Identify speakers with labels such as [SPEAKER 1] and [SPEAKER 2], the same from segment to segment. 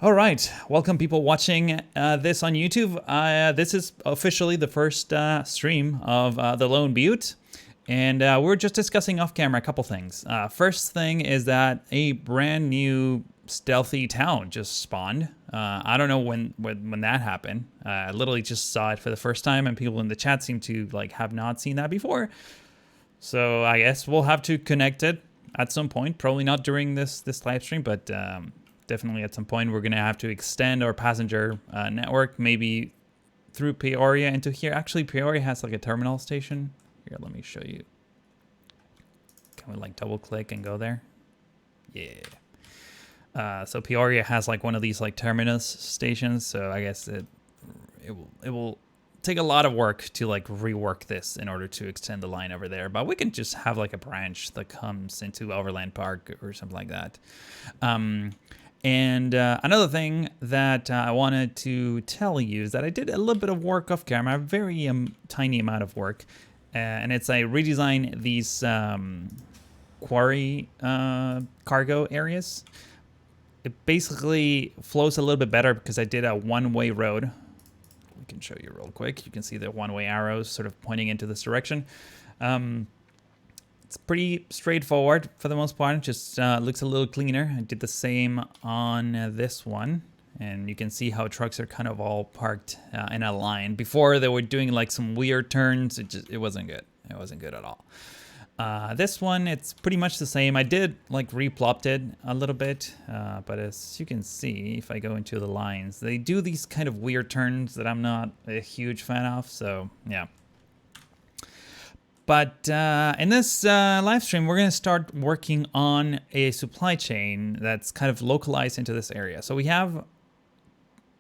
[SPEAKER 1] All right, welcome people watching this on YouTube. This is officially the first stream of the Lone Butte, and we're just discussing off camera a couple things. First thing is that a brand new stealthy town just spawned. I don't know when that happened. I literally just saw it for the first time, and people in the chat seem to have not seen that before. So I guess we'll have to connect it at some point. Probably not during this live stream, but definitely at some point we're gonna have to extend our passenger network, maybe through Peoria into here. Actually, Peoria has a terminal station. Here, let me show you. Can we double click and go there? Yeah. So Peoria has one of these terminus stations. So I guess it will take a lot of work to rework this in order to extend the line over there. But we can just have a branch that comes into Overland Park or something like that. And another thing that I wanted to tell you is that I did a little bit of work off camera, a very tiny amount of work. And it's I redesigned these quarry cargo areas. It basically flows a little bit better because I did a one-way road. We can show you real quick. You can see the one-way arrows sort of pointing into this direction. It's pretty straightforward for the most part. It just looks a little cleaner. I did the same on this one. And you can see how trucks are kind of all parked in a line. Before they were doing some weird turns. It wasn't good. It wasn't good at all. This one, it's pretty much the same. I did replopped it a little bit, but as you can see, if I go into the lines, they do these kind of weird turns that I'm not a huge fan of. So yeah. But in this live stream, we're going to start working on a supply chain that's kind of localized into this area. So we have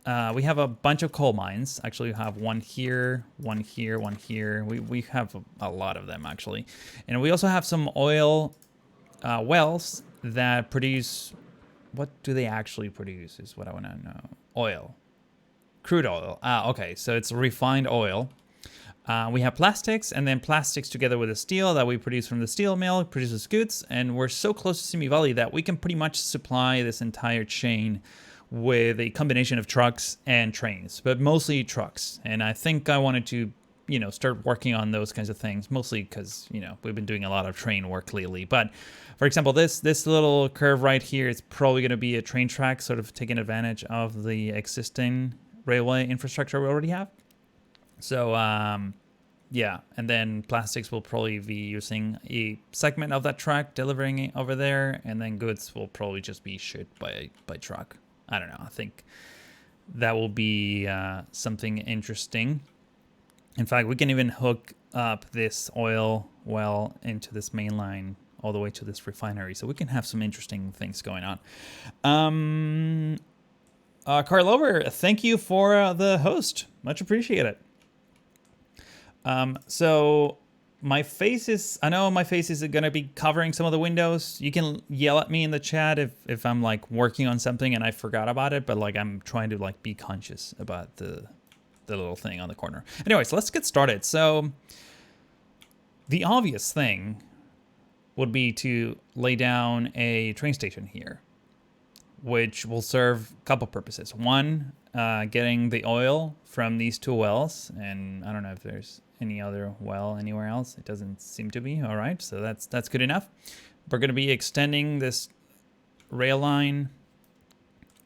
[SPEAKER 1] a bunch of coal mines. Actually, we have one here, one here, one here. We have a lot of them, actually. And we also have some oil wells that produce... What do they actually produce is what I want to know. Oil. Crude oil. Okay, so it's refined oil. We have plastics, and then plastics together with the steel that we produce from the steel mill produces goods. And we're so close to Simi Valley that we can pretty much supply this entire chain with a combination of trucks and trains, but mostly trucks. And I think I wanted to, start working on those kinds of things, mostly because, we've been doing a lot of train work lately. But for example, this little curve right here is probably going to be a train track, sort of taking advantage of the existing railway infrastructure we already have. So, yeah, and then plastics will probably be using a segment of that track, delivering it over there, and then goods will probably just be shipped by truck. I don't know. I think that will be something interesting. In fact, we can even hook up this oil well into this main line all the way to this refinery. So we can have some interesting things going on. Carl Over, thank you for the host. Much appreciated. So my face is, I know my face is going to be covering some of the windows. You can yell at me in the chat if I'm working on something and I forgot about it, but I'm trying to be conscious about the little thing on the corner. Anyways, let's get started. So the obvious thing would be to lay down a train station here, which will serve a couple purposes. One, getting the oil from these two wells, and I don't know if there's any other well anywhere else. It doesn't seem to be. All right, so that's good enough. We're going to be extending this rail line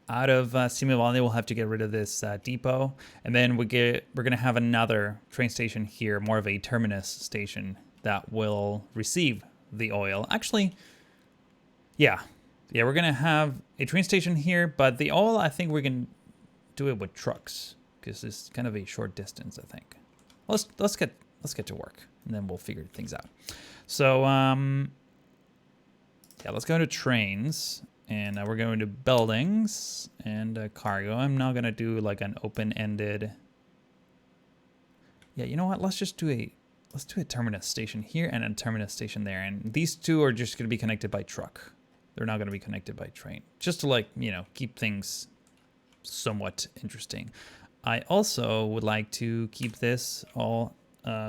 [SPEAKER 1] out of Simi Valley. We'll have to get rid of this depot, and then we're going to have another train station here, more of a terminus station that will receive the oil. Actually, yeah, we're going to have a train station here, but the oil, I think we can do it with trucks because it's kind of a short distance, I think. Let's get to work, and then we'll figure things out. So yeah, let's go to trains, and we're going to buildings and cargo. I'm now gonna do an open-ended. Yeah, you know what? Let's do a terminus station here and a terminus station there, and these two are just gonna be connected by truck. They're not gonna be connected by train, just to keep things somewhat interesting. I also would like to keep this all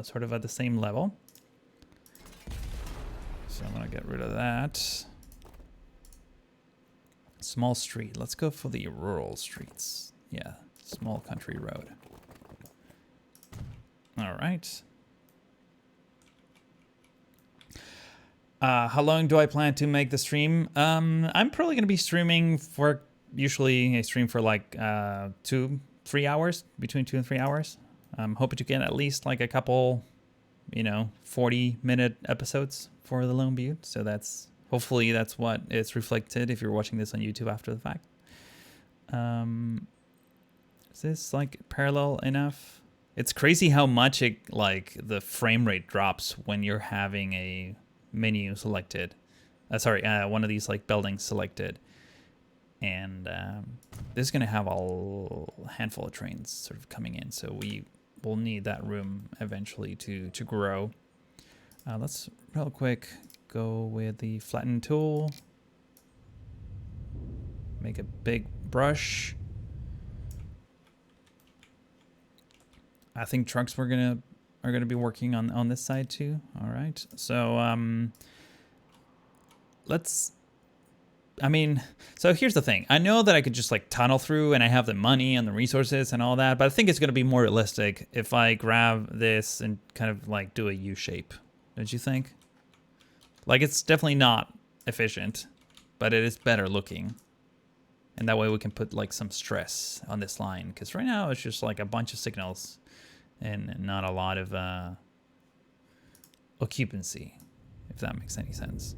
[SPEAKER 1] sort of at the same level. So I'm going to get rid of that. Small street. Let's go for the rural streets. Yeah, small country road. All right. How long do I plan to make the stream? I'm probably going to be streaming for, usually I stream for like 2-3 hours, between 2 and 3 hours. I'm hoping to get at least like a couple, 40-minute episodes for the Lone Butte. So hopefully that's what it's reflected if you're watching this on YouTube after the fact. Is this like parallel enough? It's crazy how much the frame rate drops when you're having a menu selected. One of these like buildings selected. And this is going to have a handful of trains sort of coming in. So we will need that room eventually to grow. Let's real quick go with the flatten tool. Make a big brush. I think trucks are gonna be working on this side too. All right. So so here's the thing. I know that I could just like tunnel through and I have the money and the resources and all that, but I think it's going to be more realistic if I grab this and kind of like do a U shape. Don't you think? Like, it's definitely not efficient, but it is better looking. And that way we can put like some stress on this line, because right now it's just like a bunch of signals and not a lot of occupancy, if that makes any sense.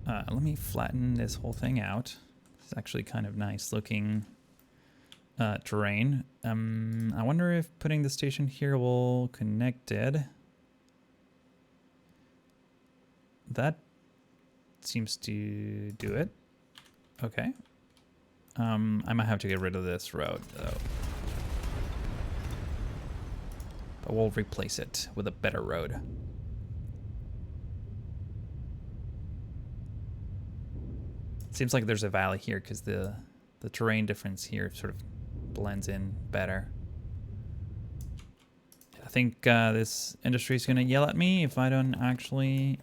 [SPEAKER 1] Let me flatten this whole thing out. It's actually kind of nice looking terrain. I wonder if putting the station here will connect it. That seems to do it. Okay. I might have to get rid of this road though. But we'll replace it with a better road. Seems like there's a valley here because the terrain difference here sort of blends in better. I think this industry is going to yell at me if I don't actually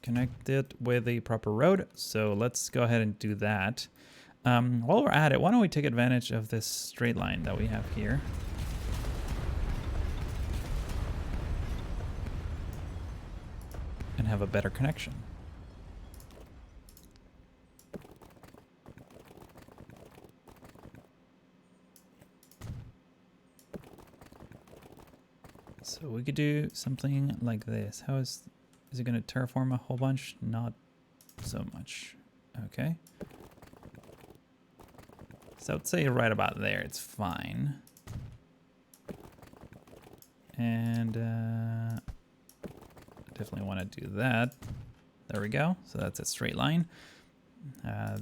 [SPEAKER 1] connect it with the proper road. So let's go ahead and do that. While we're at it, why don't we take advantage of this straight line that we have here? And have a better connection. So we could do something like this. How is it going to terraform a whole bunch? Not so much. Okay. So I'd say right about there, it's fine. And definitely want to do that. There we go. So that's a straight line.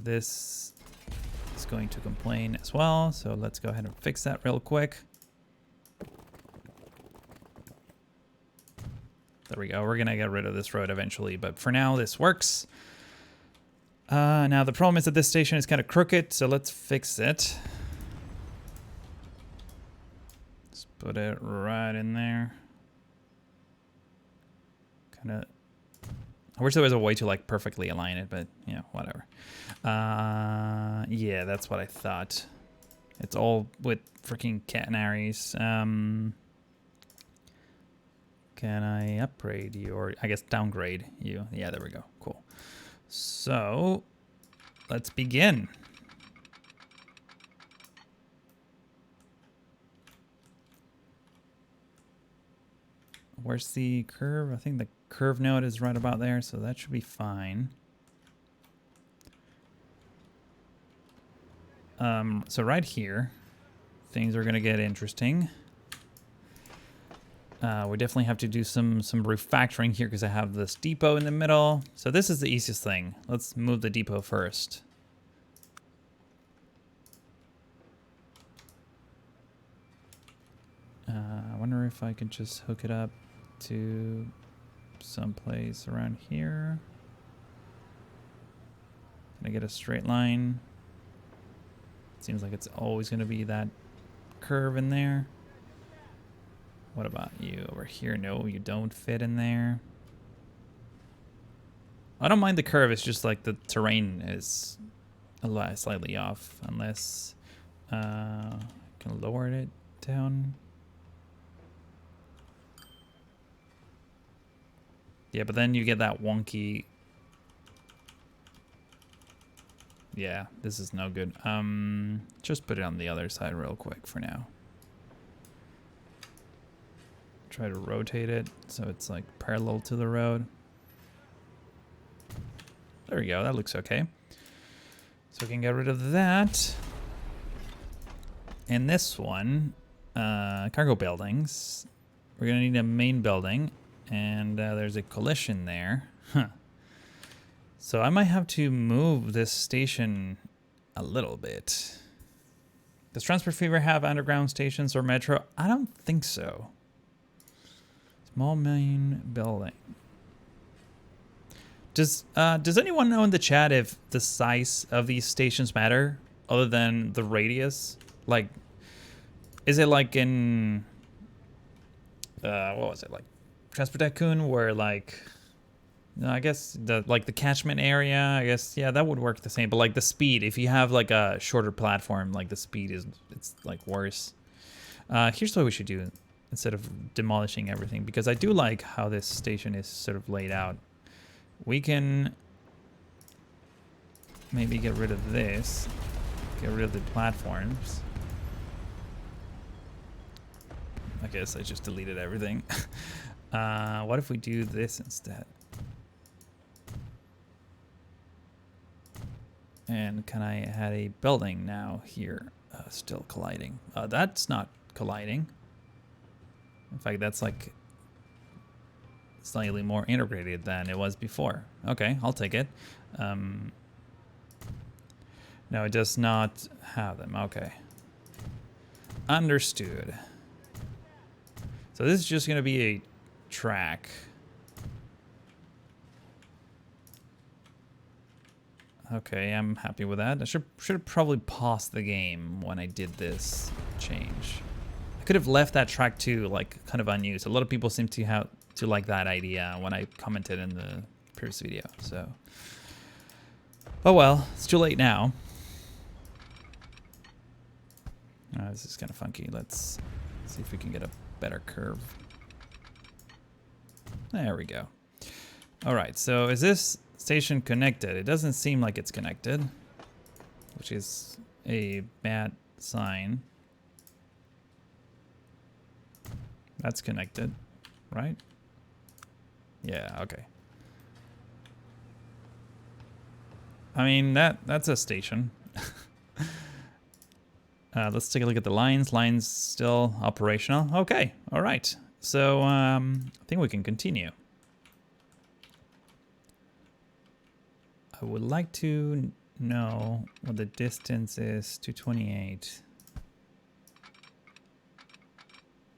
[SPEAKER 1] This is going to complain as well. So let's go ahead and fix that real quick. There we go. We're going to get rid of this road eventually, but for now this works. Now the problem is that this station is kind of crooked, so let's fix it. Let's put it right in there. Kind of. I wish there was a way to like perfectly align it, but yeah, whatever. Yeah, that's what I thought. It's all with freaking catenaries. Can I upgrade you, or I guess downgrade you? Yeah, there we go. Cool. So let's begin. Where's the curve? I think the curve node is right about there, so that should be fine. So right here, things are gonna get interesting. We definitely have to do some refactoring here because I have this depot in the middle. So this is the easiest thing. Let's move the depot first. I wonder if I can just hook it up to someplace around here. Can I get a straight line? Seems like it's always going to be that curve in there. What about you over here? No, you don't fit in there. I don't mind the curve, it's just like the terrain is a lot slightly off, unless can lower it down. Yeah, but then you get that wonky. Yeah, this is no good. Just put it on the other side real quick for now. Try to rotate it so it's like parallel to the road. There we go, that looks okay. So we can get rid of that. And this one, cargo buildings. We're gonna need a main building, and there's a collision there. Huh. So I might have to move this station a little bit. Does Transport Fever have underground stations or metro? I don't think so. Small main building. Does anyone know in the chat if the size of these stations matter other than the radius? Like, is it like in what was it, like Transport Tycoon, where like, no, I guess the catchment area, I guess, yeah, that would work the same. But like the speed, if you have like a shorter platform, like the speed it's like worse. Here's what we should do instead of demolishing everything, because I do like how this station is sort of laid out. We can maybe get rid of this, get rid of the platforms. I guess I just deleted everything. What if we do this instead? And can I add a building now here? Still colliding. That's not colliding. In fact, that's like slightly more integrated than it was before. Okay, I'll take it. No, it does not have them. Okay. Understood. So this is just going to be a track. Okay, I'm happy with that. I should have probably paused the game when I did this change. I could have left that track too, like, kind of unused. A lot of people seem to like that idea when I commented in the previous video. So, oh well, it's too late now. This is kind of funky. Let's see if we can get a better curve. There we go. All right, so is this station connected? It doesn't seem like it's connected, which is a bad sign. That's connected, right? Yeah, okay. I mean, that's a station. Let's take a look at the lines. Lines still operational. Okay, all right. So I think we can continue. I would like to know what the distance is to 28.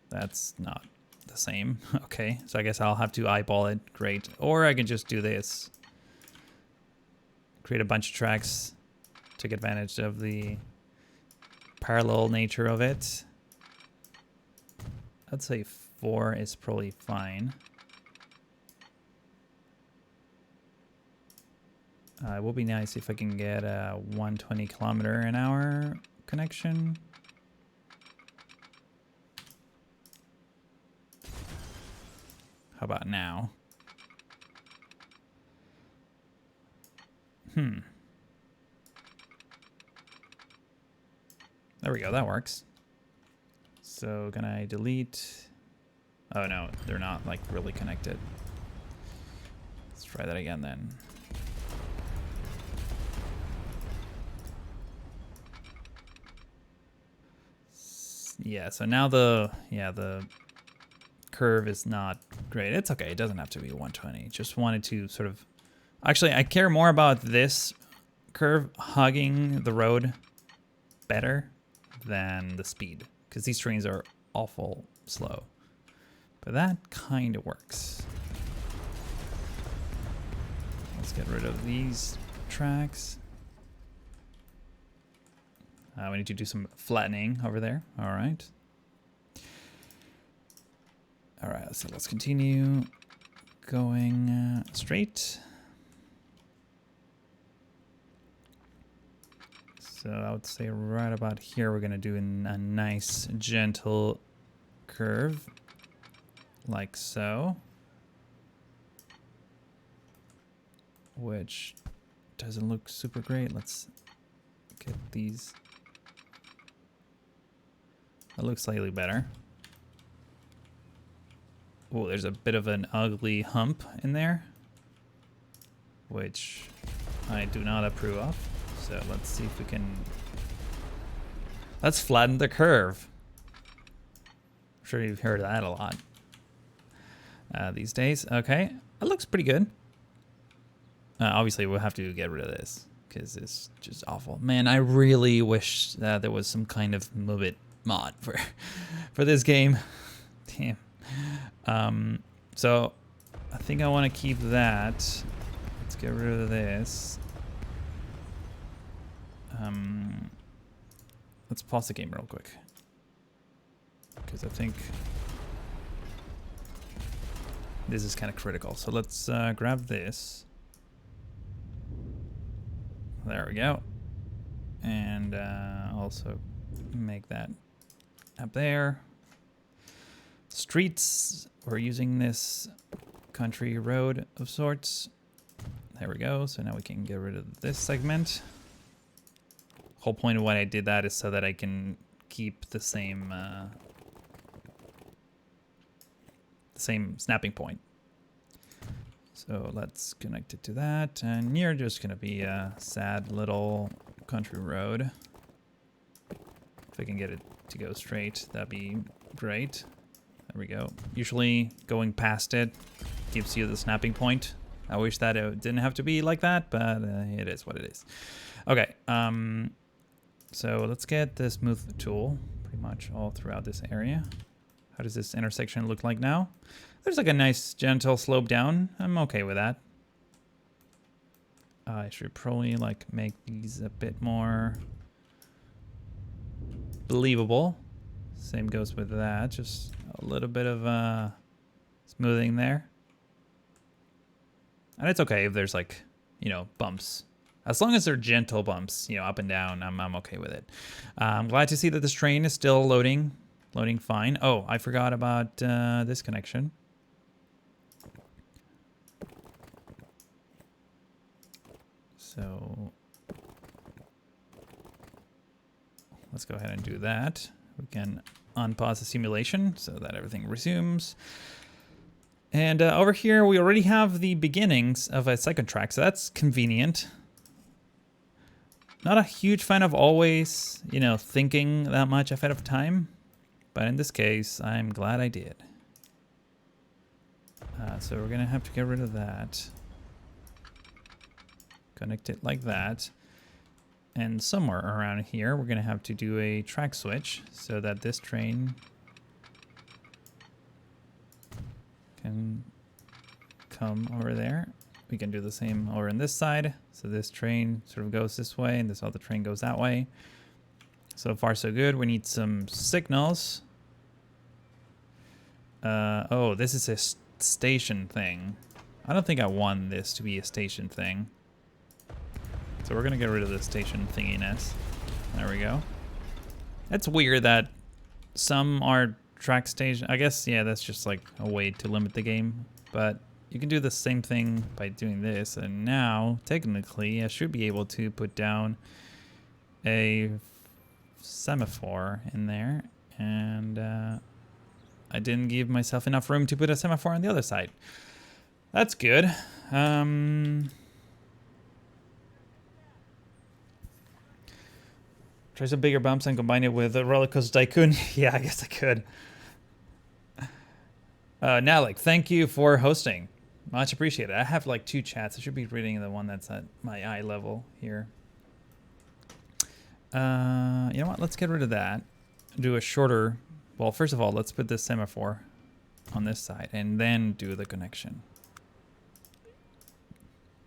[SPEAKER 1] That's not the same. Okay, so I guess I'll have to eyeball it. Great. Or I can just do this. Create a bunch of tracks. Take advantage of the parallel nature of it. I'd say 4 is probably fine. It will be nice if I can get a 120 km/h connection. How about now? There we go, that works. So can I delete? Oh no, they're not like really connected. Let's try that again then. Yeah, so now the curve is not great. It's okay, it doesn't have to be 120. Just wanted to sort of, actually I care more about this curve hugging the road better than the speed, because these trains are awful slow. But that kind of works. Let's get rid of these tracks. We need to do some flattening over there. All right. All right, so let's continue going straight. So I would say right about here, we're gonna do a nice gentle curve, like so. Which doesn't look super great. Let's get these. That looks slightly better. Oh, there's a bit of an ugly hump in there, which I do not approve of. So let's see if we can. Let's flatten the curve. I'm sure you've heard that a lot these days. Okay, that looks pretty good. Obviously, we'll have to get rid of this because it's just awful. Man, I really wish that there was some kind of Move It mod for this game. Damn. So I think I want to keep that. Let's get rid of this. Let's pause the game real quick because I think this is kind of critical. So let's grab this. There we go. And also make that up there. Streets, we're using this country road of sorts. There we go. So now we can get rid of this segment. Whole point of why I did that is so that I can keep the same snapping point. So let's connect it to that, and you're just gonna be a sad little country road. If I can get it to go straight, that'd be great. There we go. Usually going past it gives you the snapping point. I wish that it didn't have to be like that, but it is what it is. Okay, so let's get the smooth tool pretty much all throughout this area. How does this intersection look like now? There's like a nice gentle slope down. I'm okay with that. I should probably like make these a bit more believable. Same goes with that. Just a little bit of smoothing there. And it's okay if there's like, you know, bumps. As long as they're gentle bumps, you know, up and down, I'm okay with it. I'm glad to see that this train is still loading fine. Oh, I forgot about this connection. So let's go ahead and do that. We can unpause the simulation so that everything resumes. And over here, we already have the beginnings of a second track, so that's convenient. Not a huge fan of always, you know, thinking that much ahead of time, but in this case, I'm glad I did. So we're gonna have to get rid of that. Connect it like that. And somewhere around here, we're gonna have to do a track switch so that this train can come over there. We can do the same over on this side. So this train sort of goes this way and this other train goes that way. So far so good. We need some signals. Oh, this is a station thing. I don't think I want this to be a station thing. So we're gonna get rid of the station thinginess. There we go. It's weird that some are track station. I guess, yeah, that's just like a way to limit the game. But you can do the same thing by doing this. And now, technically, I should be able to put down a semaphore in there. And I didn't give myself enough room to put a semaphore on the other side. That's good. Try some bigger bumps and combine it with a Roller Coaster Tycoon. Yeah, I guess I could. Nalik, thank you for hosting. Much appreciated. I have like 2 chats. I should be reading the one that's at my eye level here. You know what? Let's get rid of that. Do a shorter... Well, first of all, let's put this semaphore on this side and then do the connection.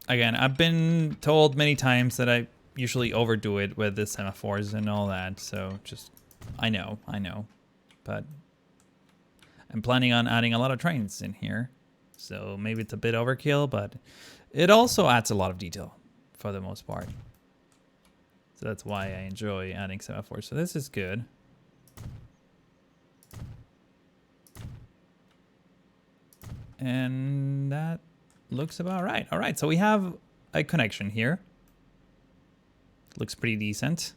[SPEAKER 1] Again, I've been told many times that I usually overdo it with the semaphores and all that, so just, I know, but I'm planning on adding a lot of trains in here, so maybe it's a bit overkill, but it also adds a lot of detail for the most part. So that's why I enjoy adding semaphores. So this is good. And that looks about right. All right, so we have a connection here. Looks pretty decent,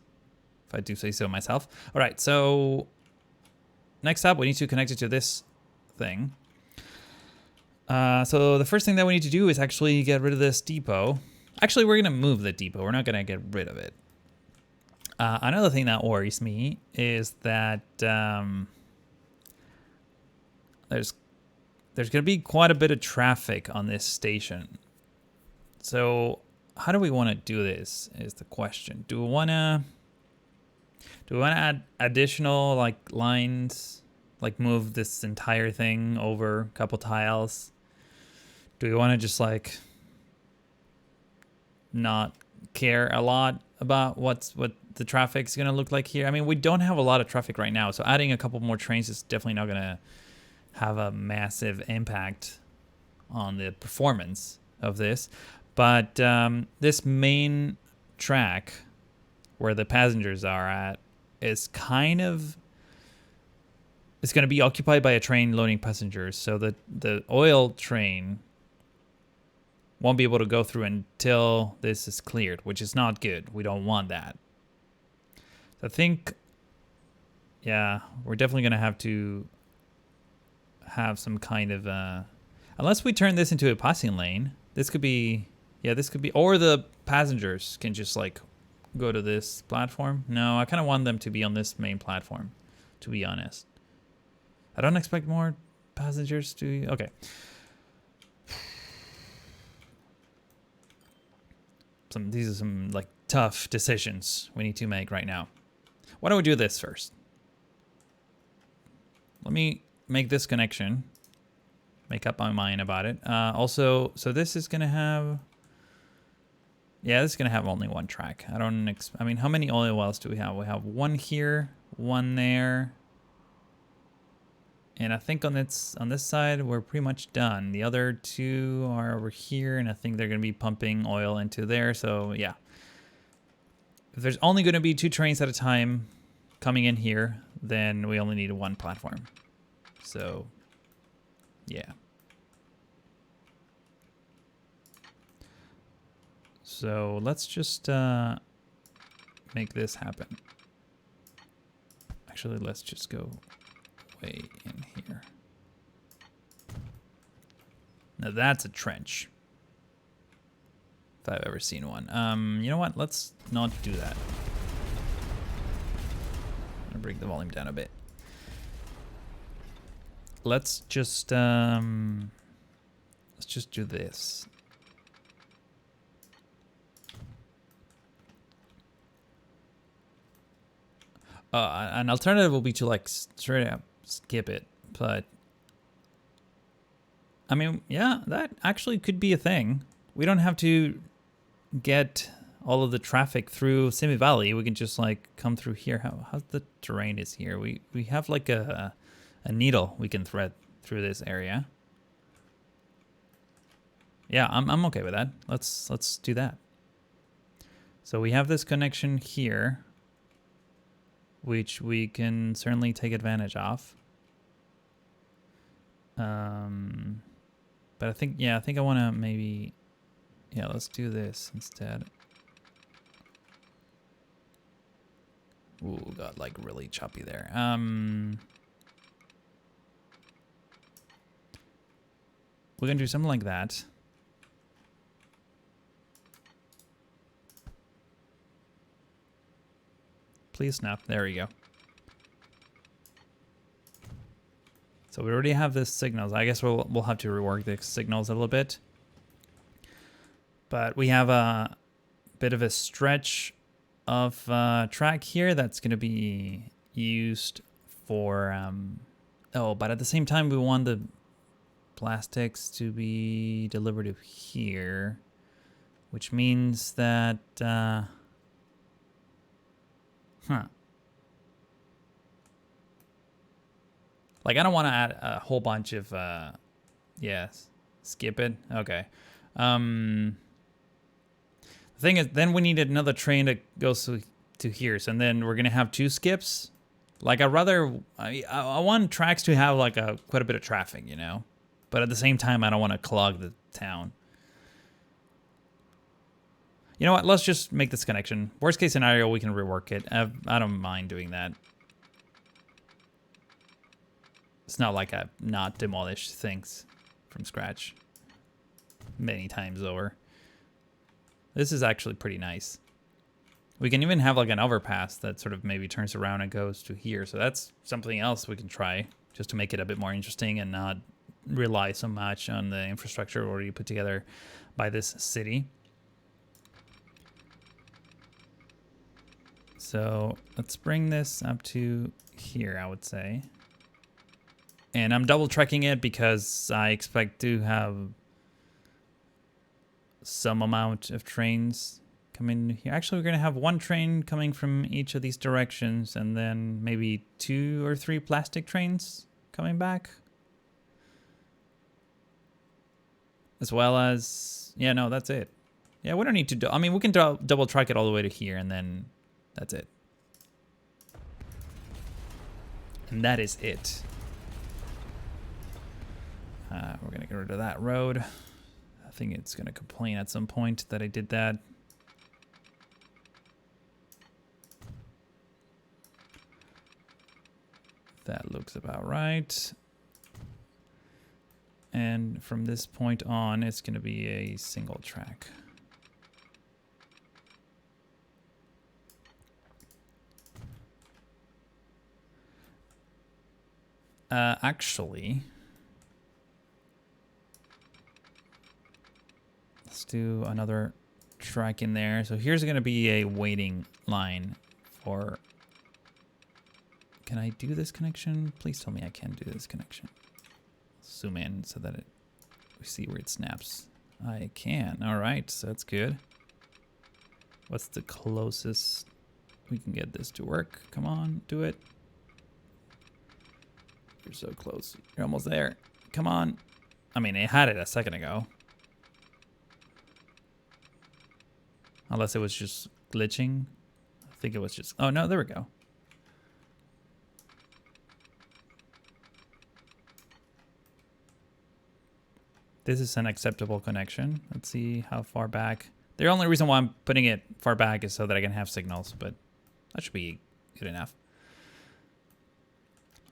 [SPEAKER 1] if I do say so myself. All right, so next up, we need to connect it to this thing. So the first thing that we need to do is actually get rid of this depot. Actually, we're gonna move the depot. We're not gonna get rid of it. Another thing that worries me is that there's gonna be quite a bit of traffic on this station. So how do we want to do this is the question. Do we want to add additional like lines, like move this entire thing over a couple tiles? Do we want to just like not care a lot about what the traffic's going to look like here? I mean, we don't have a lot of traffic right now, so adding a couple more trains is definitely not going to have a massive impact on the performance of this. But this main track where the passengers are at is kind of, it's going to be occupied by a train loading passengers. So the oil train won't be able to go through until this is cleared, which is not good. We don't want that. So I think, yeah, we're definitely going to have to have some kind of, unless we turn this into a passing lane, this could be, yeah, this could be, or the passengers can just like go to this platform. No, I kind of want them to be on this main platform, to be honest. I don't expect more passengers to, okay. These are some like tough decisions we need to make right now. Why don't we do this first? Let me make this connection, make up my mind about it. Also, so this is gonna have, yeah, this is gonna have only one track. I mean, how many oil wells do we have? We have one here, one there. And I think on this side, we're pretty much done. The other two are over here, and I think they're gonna be pumping oil into there, so yeah. If there's only gonna be 2 trains at a time coming in here, then we only need one platform. So, yeah. So let's just make this happen. Actually, let's just go way in here. Now that's a trench, if I've ever seen one. You know what? Let's not do that. I'm gonna bring the volume down a bit. Let's just do this. An alternative will be to like straight up skip it, but I mean, yeah, that actually could be a thing. We don't have to get all of the traffic through Simi Valley. We can just like come through here. How's the terrain is here? We have like a needle we can thread through this area. Yeah, I'm okay with that. Let's do that. So we have this connection here, which we can certainly take advantage of. But I think I want to maybe, yeah, let's do this instead. Ooh, got like really choppy there. We're gonna do something like that. Please snap. There we go. So we already have this signals. I guess we'll have to rework the signals a little bit. But we have a bit of a stretch of track here that's going to be used for... oh, but at the same time, we want the plastics to be delivered to here, which means that... Like, I don't want to add a whole bunch of, yes, skip it. Okay. The thing is, then we need another train that goes to here. So and then we're gonna have 2 skips. Like I want tracks to have like quite a bit of traffic, you know, but at the same time I don't want to clog the town. You know what? Let's just make this connection. Worst case scenario, we can rework it. I don't mind doing that. It's not like I've not demolished things from scratch many times over. This is actually pretty nice. We can even have like an overpass that sort of maybe turns around and goes to here. So that's something else we can try just to make it a bit more interesting and not rely so much on the infrastructure already put together by this city. So let's bring this up to here, I would say. And I'm double checking it because I expect to have some amount of trains coming here. Actually, we're going to have 1 train coming from each of these directions and then maybe 2 or 3 plastic trains coming back. As well as, yeah, no, that's it. Yeah, we don't need to I mean, we can double track it all the way to here and then that's it. And that is it. We're going to get rid of that road. I think it's going to complain at some point that I did that. That looks about right. And from this point on, it's going to be a single track. Actually, let's do another track in there. So here's going to be a waiting line for... Can I do this connection? Please tell me I can do this connection. Zoom in so that we see where it snaps. I can. All right, so that's good. What's the closest we can get this to work? Come on, do it. You're so close. You're almost there. Come on. I mean, it had it a second ago. Unless it was just glitching. I think it was just... Oh, no, there we go. This is an acceptable connection. Let's see how far back. The only reason why I'm putting it far back is so that I can have signals, but that should be good enough.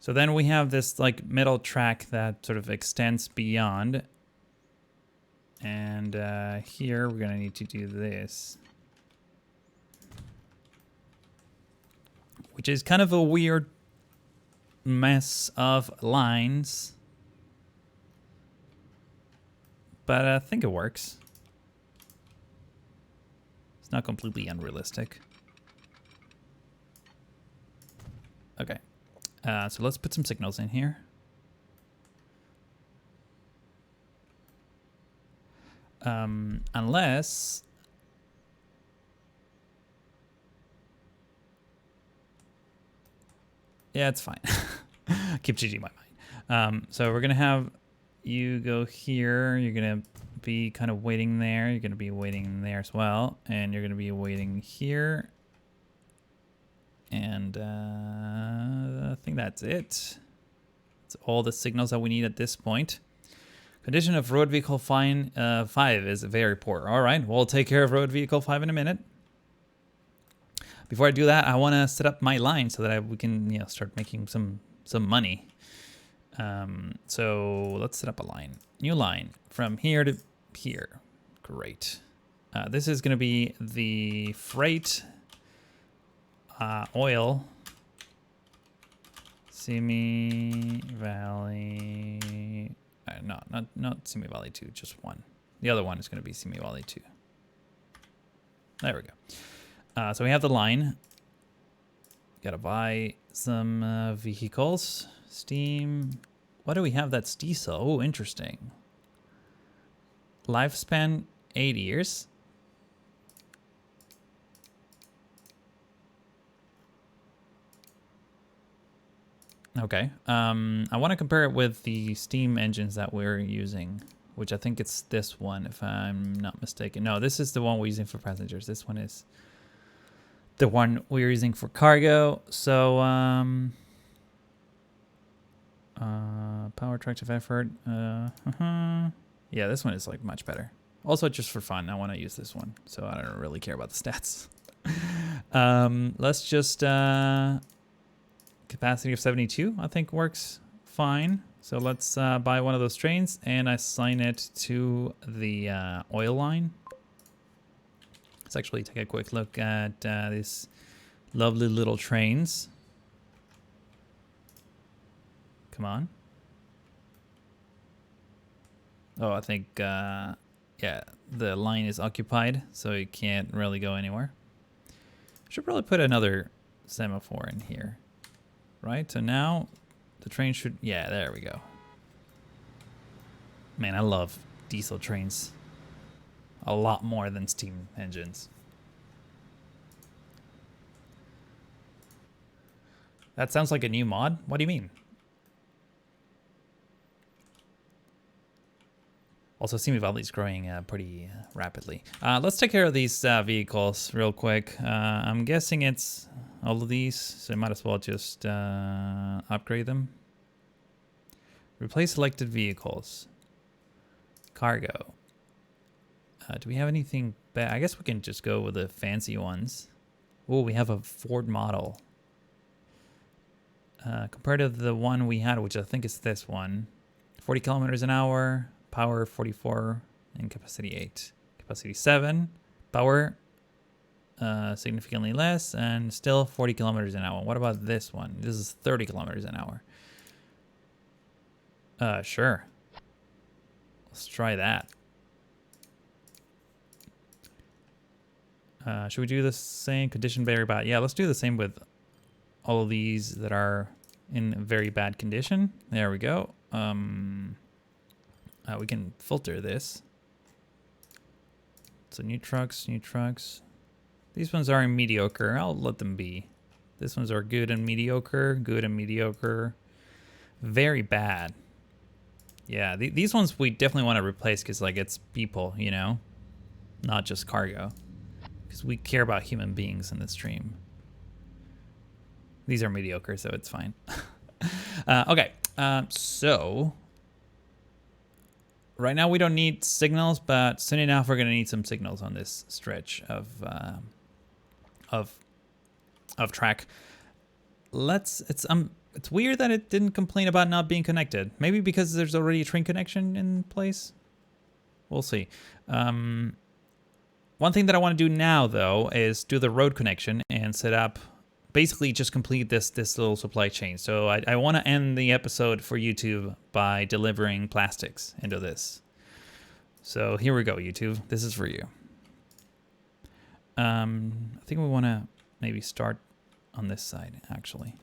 [SPEAKER 1] So then we have this like middle track that sort of extends beyond. And here we're gonna need to do this. Which is kind of a weird mess of lines. But I think it works. It's not completely unrealistic. Okay. So let's put some signals in here. Unless... Yeah, it's fine. Keep changing my mind. So we're going to have you go here. You're going to be kind of waiting there. You're going to be waiting there as well. And you're going to be waiting here. And I think that's it. That's all the signals that we need at this point. Condition of road vehicle 5 is very poor. All right, we'll take care of road vehicle 5 in a minute. Before I do that, I want to set up my line so that we can, start making some money. So let's set up a line. New line from here to here. Great. This is going to be the freight oil Simi Valley. No, not Simi Valley 2, just one. The other one is going to be Simi Valley 2. There we go. So we have the line. Gotta buy some vehicles. Steam. What do we have that's diesel? Oh, interesting. Lifespan 8 years. Okay. I want to compare it with the steam engines that we're using, which I think it's this one, if I'm not mistaken. No, this is the one we're using for passengers. This one is the one we're using for cargo. So power tractive effort. Yeah, this one is like much better. Also, just for fun, I want to use this one, so I don't really care about the stats. Let's just capacity of 72, I think works fine. So let's buy one of those trains and assign it to the oil line. Let's actually take a quick look at these lovely little trains. Come on. Oh, I think, yeah, the line is occupied, so it can't really go anywhere. Should probably put another semaphore in here, right? So now the train should, yeah, there we go. Man, I love diesel trains a lot more than steam engines. That sounds like a new mod. What do you mean? Also, Simi Valley is growing pretty rapidly. Let's take care of these vehicles real quick. I'm guessing it's all of these, so I might as well just upgrade them. Replace selected vehicles. Cargo. Do we have anything bad? I guess we can just go with the fancy ones. Oh, we have a Ford model. Compared to the one we had, which I think is this one. 40 kilometers an hour. Power 44 and capacity 8. Capacity 7. Power significantly less and still 40 kilometers an hour. What about this one? This is 30 kilometers an hour. Sure. Let's try that. Should we do the same? Condition very bad. Yeah, let's do the same with all of these that are in very bad condition. There we go. We can filter this. So new trucks, new trucks. These ones are mediocre. I'll let them be. These ones are good and mediocre, good and mediocre. Very bad. Yeah, these ones we definitely want to replace because like it's people, you know, not just cargo. Because we care about human beings in this stream. These are mediocre, so it's fine. Okay, so right now we don't need signals, but soon enough we're gonna need some signals on this stretch of track. It's weird that it didn't complain about not being connected. Maybe because there's already a train connection in place. We'll see. One thing that I want to do now, though, is do the road connection and set up, basically just complete this little supply chain. So I want to end the episode for YouTube by delivering plastics into this. So here we go, YouTube. This is for you. I think we want to maybe start on this side, actually.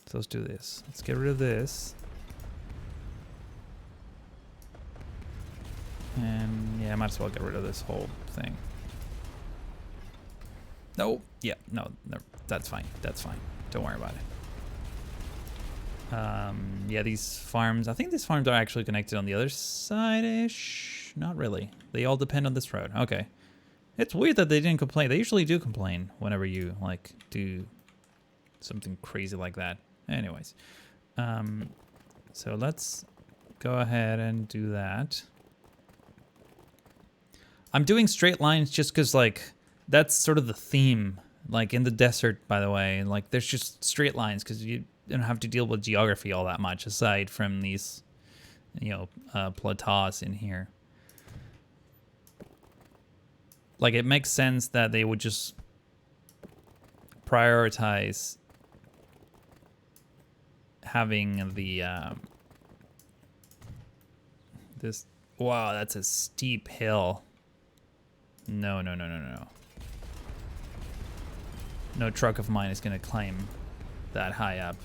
[SPEAKER 1] So let's do this. Let's get rid of this. And yeah, I might as well get rid of this whole thing. No, yeah, no, that's fine. That's fine. Don't worry about it. Yeah, these farms, I think these farms are actually connected on the other side-ish. Not really. They all depend on this road. Okay. It's weird that they didn't complain. They usually do complain whenever you, like, do something crazy like that. Anyways. So let's go ahead and do that. I'm doing straight lines just because, like, that's sort of the theme. Like, in the desert, by the way, like, there's just straight lines because you don't have to deal with geography all that much, aside from these, you know, plateaus in here. Like, it makes sense that they would just prioritize having the, this, wow, that's a steep hill. No, no, no, no, no. No truck of mine is gonna climb that high up.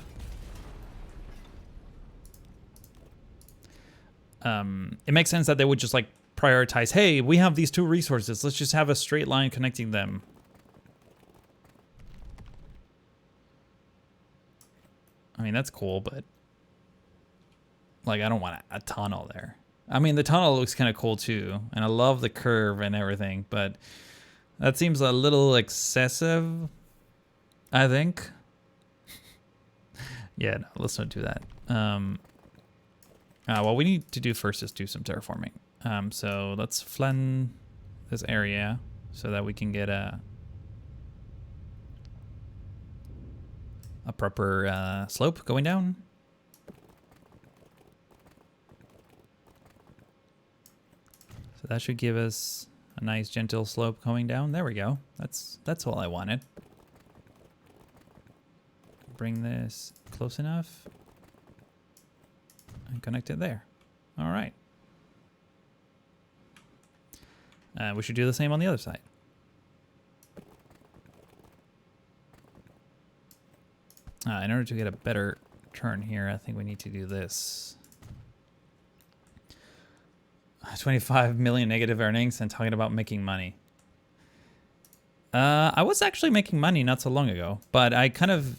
[SPEAKER 1] It makes sense that they would just like prioritize, hey, we have these two resources, let's just have a straight line connecting them. I mean, that's cool, but like, I don't want a tunnel there. I mean, the tunnel looks kind of cool too, and I love the curve and everything, but That seems a little excessive, I think. Yeah, no, let's not do that. What we need to do first is do some terraforming. So let's flatten this area so that we can get a proper slope going down. So that should give us a nice gentle slope going down. There we go. That's all I wanted. Bring this close enough and connect it there. All right. We should do the same on the other side. In order to get a better turn here, I think we need to do this. 25 million negative earnings and talking about making money. I was actually making money not so long ago, but I kind of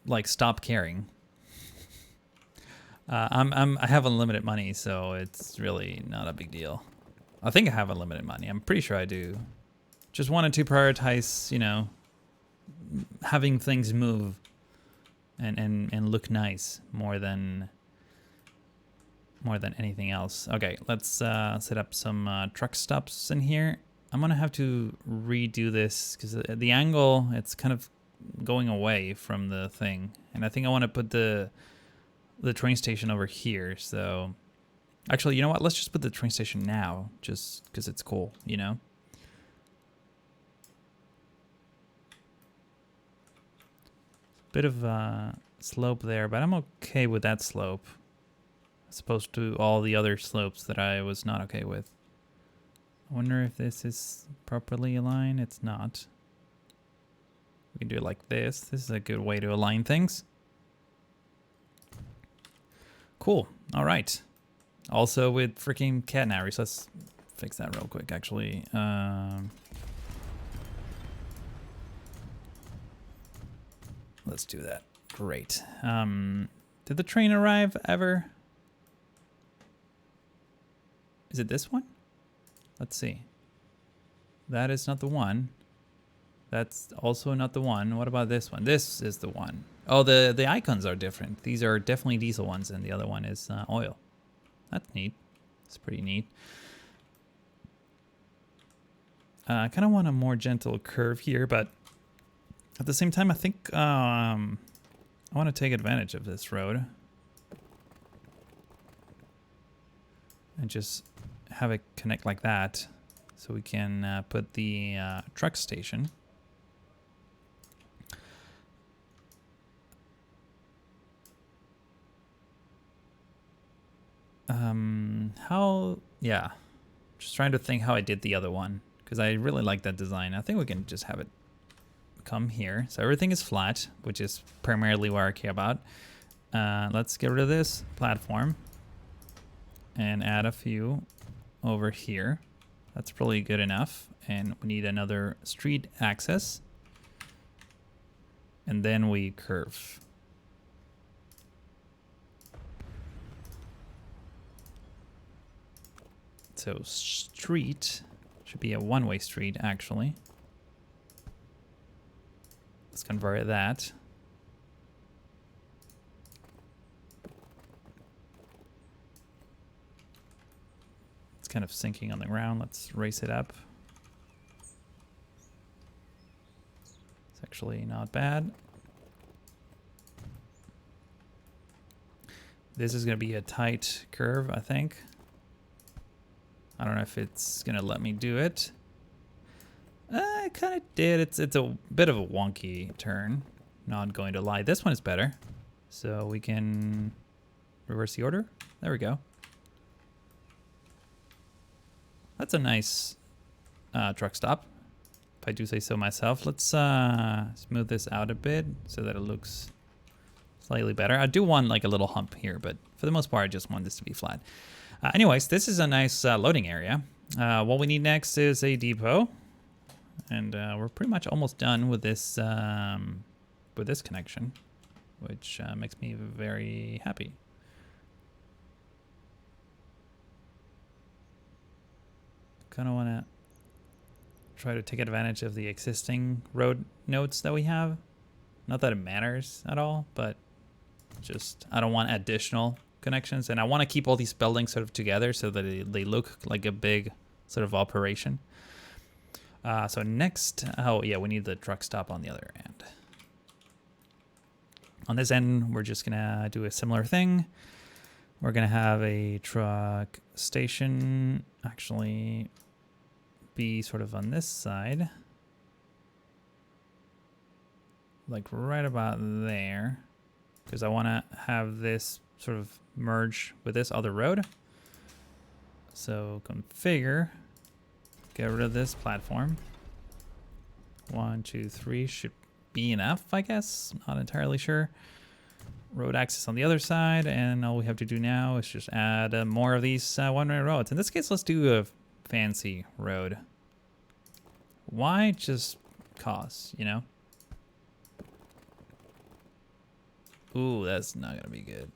[SPEAKER 1] like stopped caring. I have unlimited money, so it's really not a big deal. I think I have unlimited money. I'm pretty sure I do. Just wanted to prioritize, you know, having things move and look nice more than anything else. Okay, let's set up some truck stops in here. I'm gonna have to redo this because the angle, it's kind of going away from the thing, and I think I want to put the train station over here. So actually, you know what? Let's just put the train station now, just because it's cool, you know. Bit of slope there, but I'm okay with that slope, as opposed to all the other slopes that I was not okay with. I wonder if this is properly aligned. It's not. We can do it like this. This is a good way to align things. Cool. All right. Also with freaking catenaries. Let's fix that real quick, actually. Let's do that. Great. Did the train arrive ever? Is it this one? Let's see. That is not the one. That's also not the one. What about this one? This is the one. Oh, the icons are different. These are definitely diesel ones, and the other one is oil. That's neat. It's pretty neat. I kind of want a more gentle curve here, but at the same time, I think I want to take advantage of this road and just have it connect like that, so we can put the truck station. Yeah, just trying to think how I did the other one, because I really like that design. I think we can just have it come here. So everything is flat, which is primarily what I care about. Let's get rid of this platform and add a few over here. That's probably good enough. And we need another street access. And then we curve. So street should be a one-way street, actually. Let's convert that. It's kind of sinking on the ground. Let's raise it up. It's actually not bad. This is going to be a tight curve, I think. I don't know if it's going to let me do it. It kind of did. It's a bit of a wonky turn. Not going to lie. This one is better. So we can reverse the order. There we go. That's a nice truck stop, if I do say so myself. Let's smooth this out a bit so that it looks slightly better. I do want like a little hump here, but for the most part, I just want this to be flat. Anyways, this is a nice loading area. What we need next is a depot. And we're pretty much almost done with this connection, which makes me very happy. Kind of want to try to take advantage of the existing road nodes that we have. Not that it matters at all, but just I don't want additional connections, and I want to keep all these buildings sort of together so that they look like a big sort of operation. So next, oh yeah, we need the truck stop on the other end. On this end, we're just gonna do a similar thing. We're gonna have a truck station actually be sort of on this side. Like right about there. Because I wanna have this sort of merge with this other road. So configure, get rid of this platform. 1, 2, 3 should be enough, I guess. Not entirely sure. Road access on the other side, and all we have to do now is just add more of these one-way roads. In this case, let's do a fancy road. Why? Just cause, you know? Ooh, that's not gonna be good.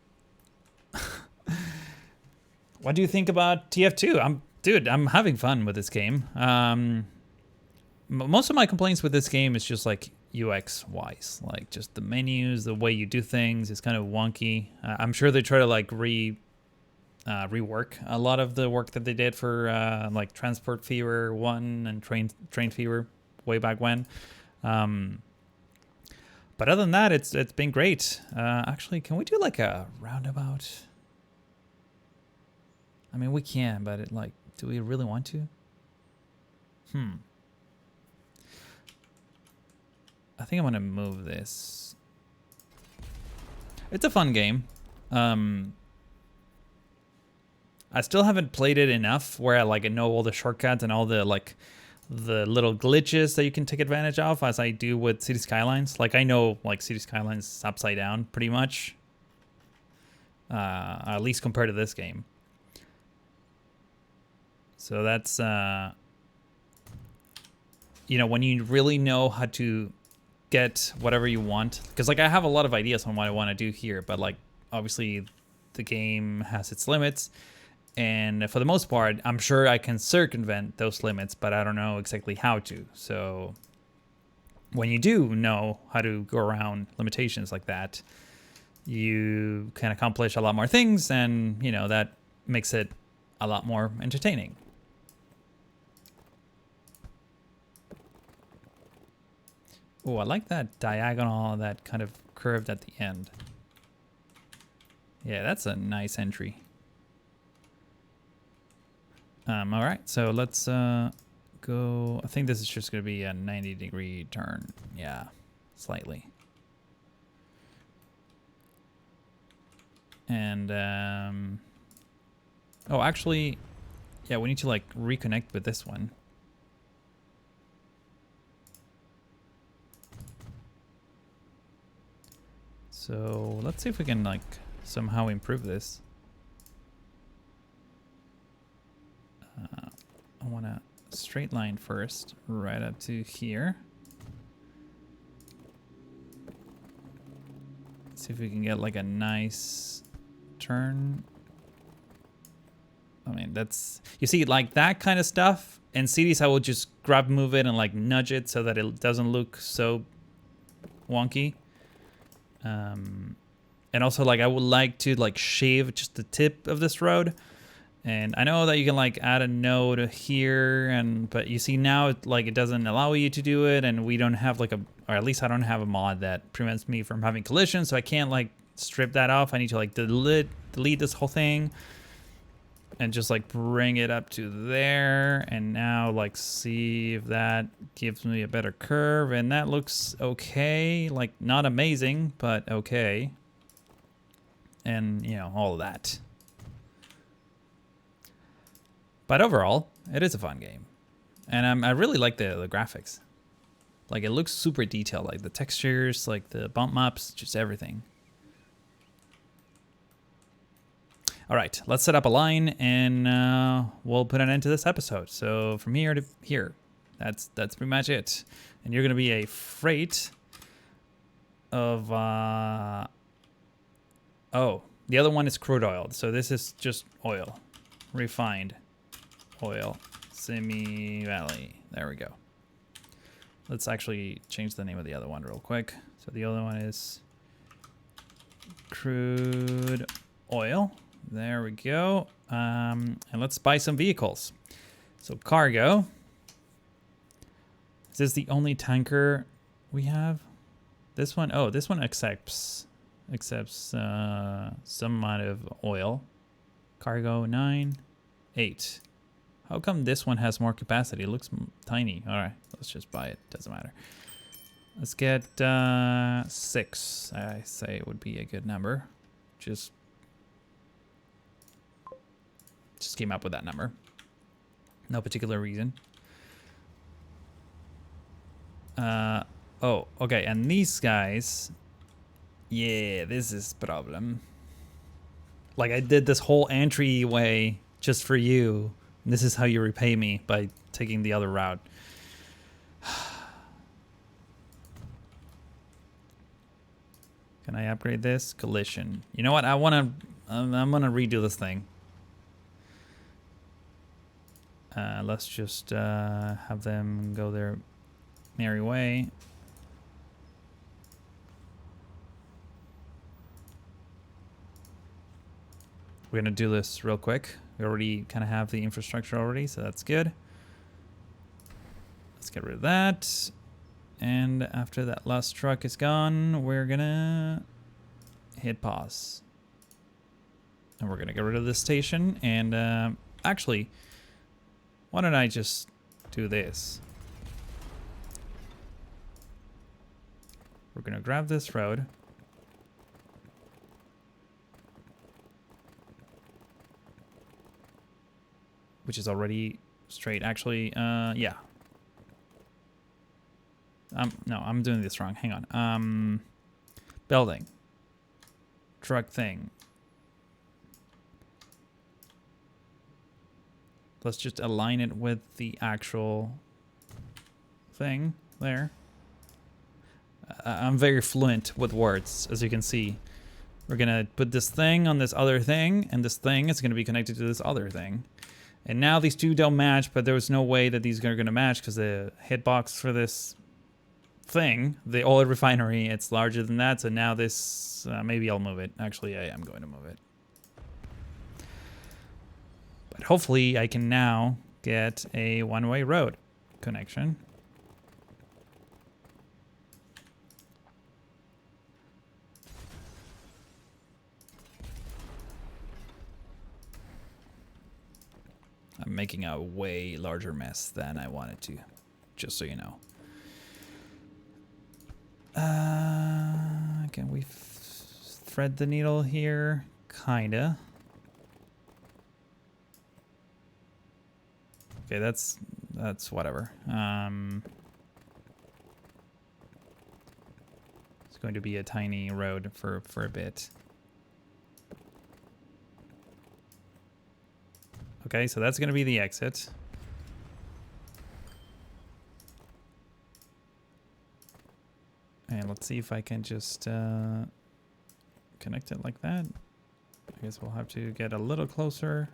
[SPEAKER 1] What do you think about TF2? Dude, I'm having fun with this game. Most of my complaints with this game is just like UX wise, like just the menus, the way you do things is kind of wonky. I'm sure they try to like rework a lot of the work that they did for like Transport Fever 1 and Train Fever way back when. But other than that, it's been great. Actually, can we do like a roundabout? I mean, we can, but do we really want to? I think I'm gonna move this. It's a fun game. I still haven't played it enough where I know all the shortcuts and all the the little glitches that you can take advantage of as I do with City Skylines. Like I know City Skylines is upside down pretty much. At least compared to this game. So that's you know, when you really know how to get whatever you want, because I have a lot of ideas on what I want to do here, but obviously the game has its limits, and for the most part I'm sure I can circumvent those limits, but I don't know exactly how to. So when you do know how to go around limitations like that, you can accomplish a lot more things, and you know, that makes it a lot more entertaining. Oh, I like that diagonal, that kind of curved at the end. Yeah, that's a nice entry. All right, so let's go. I think this is just gonna be a 90-degree turn. Yeah, slightly. And oh, actually, yeah, we need to reconnect with this one. So let's see if we can somehow improve this. I want a straight line first, right up to here. Let's see if we can get a nice turn. I mean, that's, you see, that kind of stuff. In cities, I will just grab, move it, and nudge it so that it doesn't look so wonky. And also I would like to shave just the tip of this road, and I know that you can add a node here, but you see now it doesn't allow you to do it, and we don't have or at least I don't have a mod that prevents me from having collision, so I can't strip that off. I need to delete this whole thing and just bring it up to there, and now see if that gives me a better curve, and that looks okay, not amazing, but okay. And you know, all of that. But overall, it is a fun game, and I really like the graphics. It looks super detailed, the textures, the bump maps, just everything. All right, let's set up a line, and we'll put an end to this episode. So from here to here, that's pretty much it. And you're gonna be a freight of oh, the other one is crude oil. So this is just oil, refined oil, Simi Valley. There we go. Let's actually change the name of the other one real quick. So the other one is crude oil. There we go. And let's buy some vehicles. So cargo. Is this the only tanker we have? This one, oh, this one accepts some amount of oil. Cargo 9, 8. How come this one has more capacity? It looks tiny. All right, let's just buy it. Doesn't matter. Let's get 6. I say it would be a good number. Just came up with that number. No particular reason. Oh, okay. And these guys, yeah, this is problem. Like I did this whole entryway just for you. This is how you repay me, by taking the other route. Can I upgrade this? Collision. You know what? I'm gonna redo this thing. Let's just have them go their merry way. We're gonna do this real quick. We already kind of have the infrastructure already, so that's good. Let's get rid of that. And after that last truck is gone, we're gonna hit pause. And we're gonna get rid of this station. And actually, why don't I just do this? We're gonna grab this road. Which is already straight. Actually, yeah. No, I'm doing this wrong. Hang on. Building. Truck thing. Let's just align it with the actual thing there. I'm very fluent with words, as you can see. We're gonna put this thing on this other thing, and this thing is gonna be connected to this other thing. And now these two don't match, but there was no way that these are gonna match because the hitbox for this thing, the oil refinery, it's larger than that. So now this, maybe I'll move it. Actually, I am going to move it. But hopefully I can now get a one-way road connection. I'm making a way larger mess than I wanted to, just so you know. Can we thread the needle here? Kinda. Okay, that's whatever. It's going to be a tiny road for a bit. Okay, so that's going to be the exit. And let's see if I can just connect it like that. I guess we'll have to get a little closer.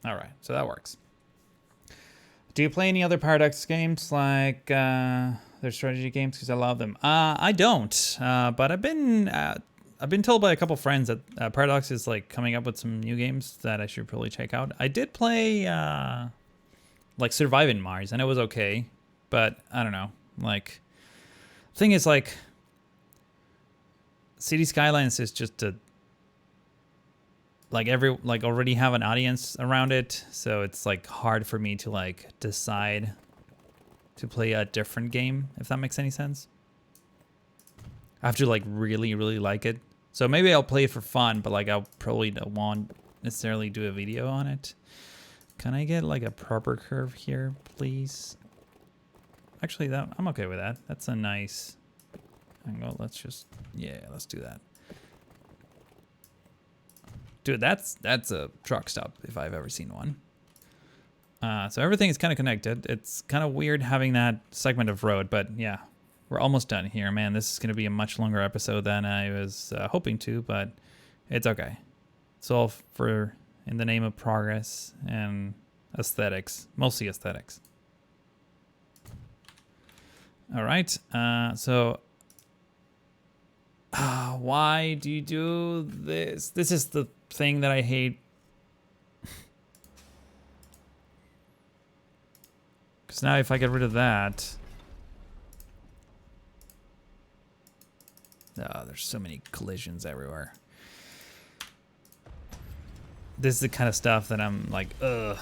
[SPEAKER 1] All right, so that works. Do you play any other Paradox games like their strategy games? Because I love them. I don't, but I've been told by a couple friends that Paradox is like coming up with some new games that I should probably check out. I did play like Survive in Mars, and it was okay, but I don't know. Like, thing is, like, City Skylines is just a already have an audience around it, so it's like hard for me to like decide to play a different game, if that makes any sense. I have to like really like it. So maybe I'll play it for fun, but like I'll probably won't necessarily do a video on it. Can I get like a proper curve here, please? Actually, I'm okay with that. That's a nice angle. Let's just, yeah, let's do that. Dude, that's a truck stop if I've ever seen one. So everything is kind of connected. It's kind of weird having that segment of road, but yeah, we're almost done here. Man, this is going to be a much longer episode than I was hoping to, but It's okay. It's all for in the name of progress and aesthetics, mostly aesthetics. All right. So why do you do this? This is the thing that I hate. Because now if I get rid of that... Oh, there's so many collisions everywhere. This is the kind of stuff that I'm like, ugh.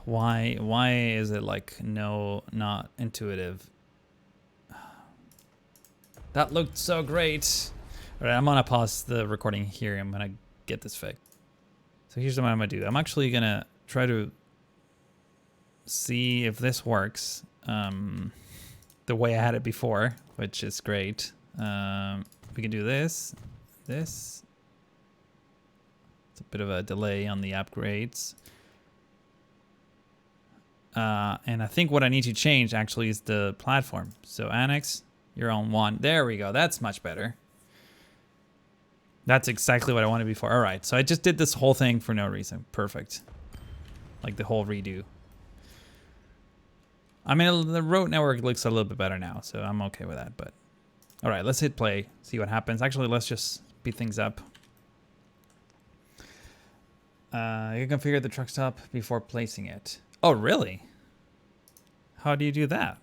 [SPEAKER 1] Why is it like not intuitive? That looked so great. All right, I'm gonna pause the recording here. I'm gonna get this fixed. So here's what I'm gonna do. I'm actually gonna try to see if this works the way I had it before, which is great. We can do this. It's a bit of a delay on the upgrades. And I think what I need to change actually is the platform. So annex, you're on 1. There we go. That's much better. That's exactly what I wanted before. All right. So I just did this whole thing for no reason. Perfect. Like the whole redo. I mean, the road network looks a little bit better now, so I'm okay with that. But all right, let's hit play, see what happens. Actually, let's just speed things up. You configure the truck stop before placing it. Oh, really? How do you do that?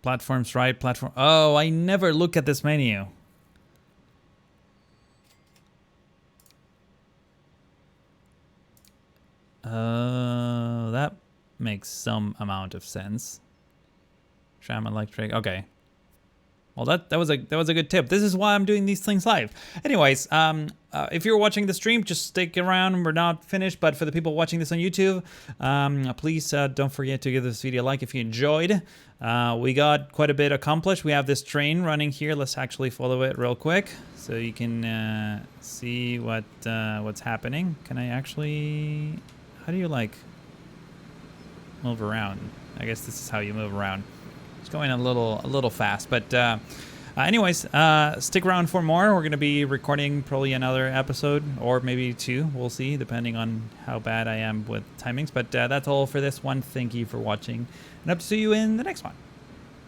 [SPEAKER 1] Platforms right, platform. Oh, I never look at this menu. That makes some amount of sense. Tram electric. Okay. Well, that was a good tip. This is why I'm doing these things live. Anyways, if you're watching the stream, just stick around. We're not finished, but for the people watching this on YouTube, please don't forget to give this video a like if you enjoyed. We got quite a bit accomplished. We have this train running here. Let's actually follow it real quick so you can see what's happening. Can I actually? How do you like move around? I guess this is how you move around. It's going a little fast, but anyways, stick around for more. We're going to be recording probably another episode or maybe 2. We'll see, depending on how bad I am with timings. But that's all for this one. Thank you for watching, and hope to see you in the next one.